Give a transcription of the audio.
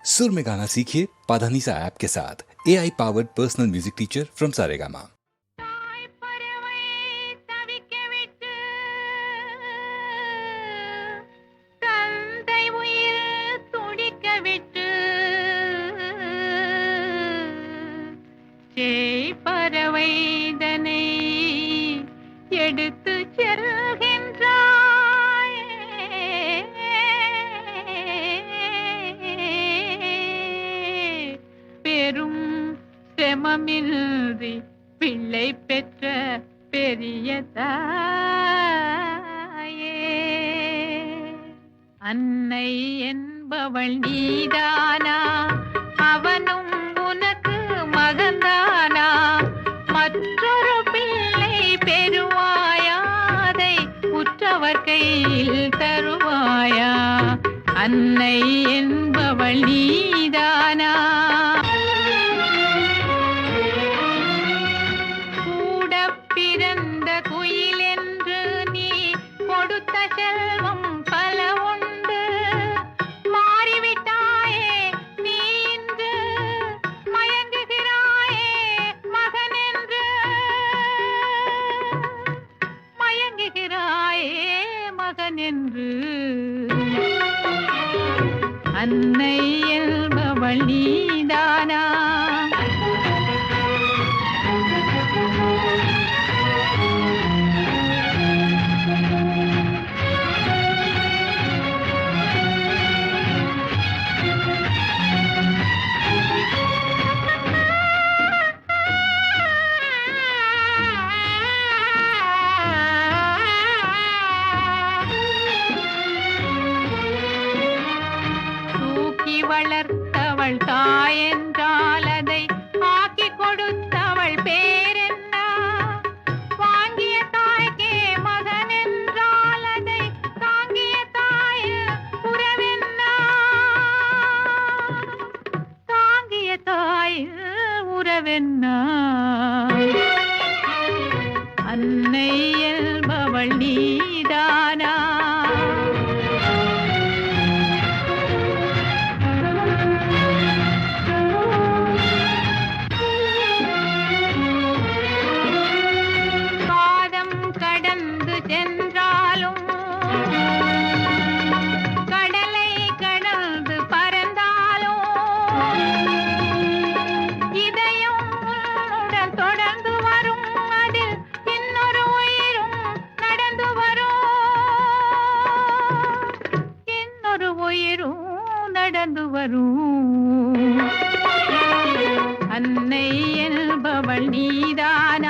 सुर में गाना सीखिए पाधानीसा ऐप के साथ। AI powered personal music teacher from Saregama. பறவைதனை எடுத்து செல்கின்றாய், பெரும் செமமின்றி பிள்ளை பெற்ற பெரிய தாயே. அன்னை என்பவள் நீதானா? அவனும் உனக்கு மகந்தானா? மற்றொரு பிள்ளை பெறுவாயாதை உற்றவர் கையில் தருவாயா? அன்னை என்பவள் நீதானா? கூட பிறந்த குயில் என்று நீ கொடுத்த செல்வம் பல உண்டு. மாறிவிட்டாயே நீ இன்று, மயங்குகிறாயே மகன் என்று. மயங்குகிறாயே மகன் என்று. அன்னை என்பவள் நீதானா? தூக்கி வளர்த்தவள் தாயென்றால் அதை ஆக்கி கொடுத்தவள் பேரென்ன? வாங்கிய தாய்க்கே மகன் என்றால் அதை தாங்கிய தாய் உறவென்ன? தாங்கிய தாய் உறவென்ன? அன்னை என்பவள் நீதானா? காதம் கடந்து சென்றாலும், கடலை கடந்து பறந்தாலும், இதயம் உன்னுடன் தொடர்ந்து வரும். அதில் இன்னொரு உயிரும் நடந்து வரும். இன்னொரு உயிரும் நடந்து வரும். அன்னை என்பவள் நீதான்